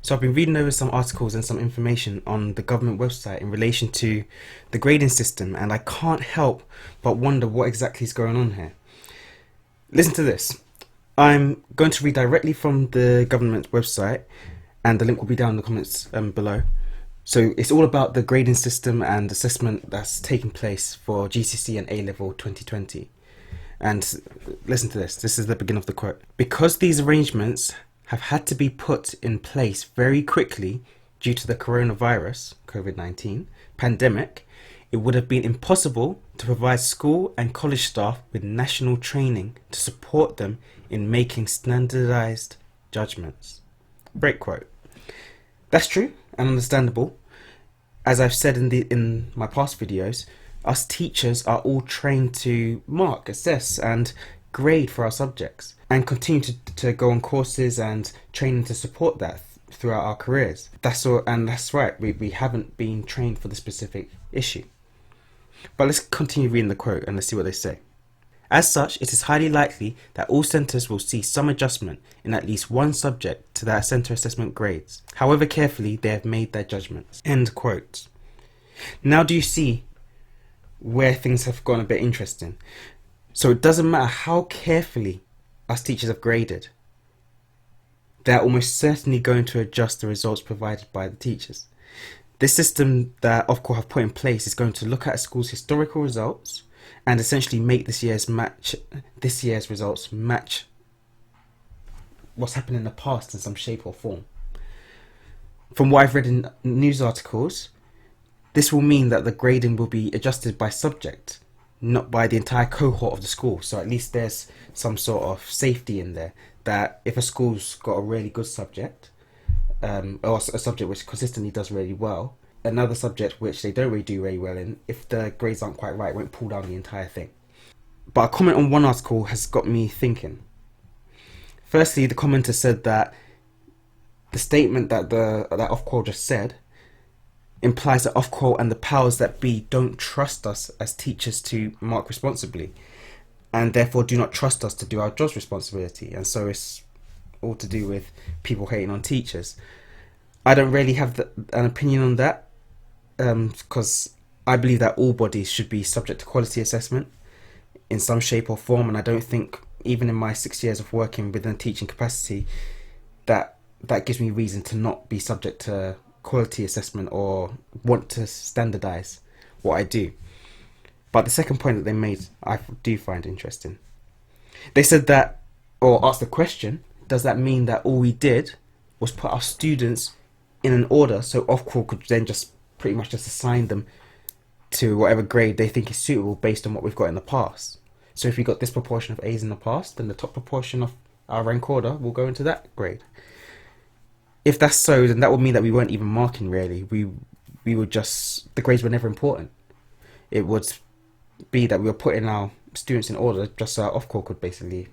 So I've been reading over some articles and some information on the government website in relation to the grading system, and I can't help but wonder what exactly is going on here. Listen to this. I'm going to read directly from the government website, and the link will be down in the comments below. So it's all about the grading system and assessment that's taking place for GCSE and A-Level 2020. And listen to this. This is the beginning of the quote. Because these arrangements have had to be put in place very quickly due to the coronavirus, COVID-19, pandemic, it would have been impossible to provide school and college staff with national training to support them in making standardised judgments. Break quote. That's true and understandable. As I've said in my past videos, us teachers are all trained to mark, assess and grade for our subjects, and continue to go on courses and training to support that throughout our careers. That's all, and that's right, we haven't been trained for the specific issue. But let's continue reading the quote and let's see what they say. As such, it is highly likely that all centres will see some adjustment in at least one subject to their centre assessment grades, however carefully they have made their judgments. End quote. Now do you see where things have gone a bit interesting? So it doesn't matter how carefully us teachers have graded, they're almost certainly going to adjust the results provided by the teachers. This system that Ofqual have put in place is going to look at a school's historical results and essentially make this year's results match what's happened in the past in some shape or form. From what I've read in news articles, this will mean that the grading will be adjusted by subject, not by the entire cohort of the school. So at least there's some sort of safety in there, that if a school's got a really good subject, or a subject which consistently does really well, another subject which they don't really do very well in, if the grades aren't quite right, it won't pull down the entire thing. But a comment on one article has got me thinking. Firstly, the commenter said that the statement that Ofqual just said implies that Ofqual and the powers that be don't trust us as teachers to mark responsibly, and therefore do not trust us to do our job's responsibility, and so it's all to do with people hating on teachers. I don't really have an opinion on that, because I believe that all bodies should be subject to quality assessment in some shape or form, and I don't think, even in my 6 years of working within a teaching capacity, that gives me reason to not be subject to quality assessment or want to standardise what I do. But the second point that they made, I do find interesting. They said that, or asked the question, does that mean that all we did was put our students in an order so Ofqual could then just pretty much just assign them to whatever grade they think is suitable based on what we've got in the past? So if we got this proportion of A's in the past, then the top proportion of our rank order will go into that grade. If that's so, then that would mean that we weren't even marking really. We would just, the grades were never important. It would be that we were putting our students in order just so our Ofqual could basically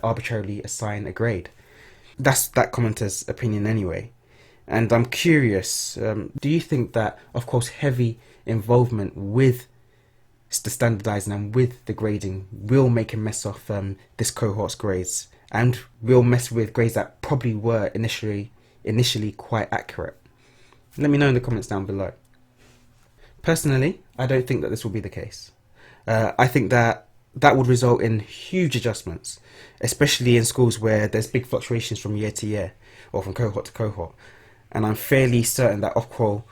arbitrarily assign a grade. That's that commenter's opinion anyway. And I'm curious, do you think that Ofqual's heavy involvement with the standardising and with the grading will make a mess of this cohort's grades, and will mess with grades that probably were initially quite accurate? Let me know in the comments down below. Personally, I don't think that this will be the case. I think that would result in huge adjustments, especially in schools where there's big fluctuations from year to year or from cohort to cohort. And I'm fairly certain that Ofqual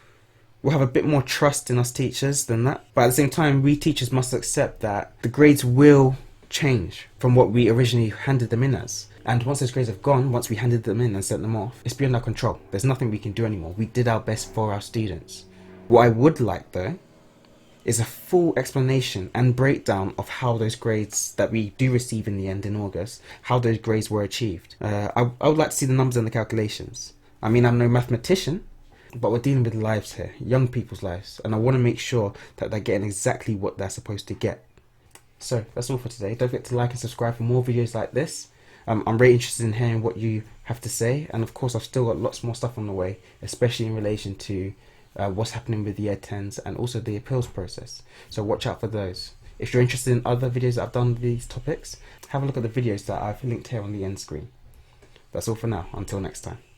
will have a bit more trust in us teachers than that. But at the same time, we teachers must accept that the grades will change from what we originally handed them in as. And once those grades have gone, once we handed them in and sent them off, it's beyond our control. There's nothing we can do anymore. We did our best for our students. What I would like though is a full explanation and breakdown of how those grades that we do receive in the end in August, how those grades were achieved. I would like to see the numbers and the calculations. I mean, I'm no mathematician, but we're dealing with lives here, young people's lives, and I want to make sure that they're getting exactly what they're supposed to get. So that's all for today. Don't forget to like and subscribe for more videos like this. I'm really interested in hearing what you have to say, and of course I've still got lots more stuff on the way, especially in relation to what's happening with the Year 10s and also the appeals process, so watch out for those. If you're interested in other videos that I've done with these topics, have a look at the videos that I've linked here on the end screen. That's all for now, until next time.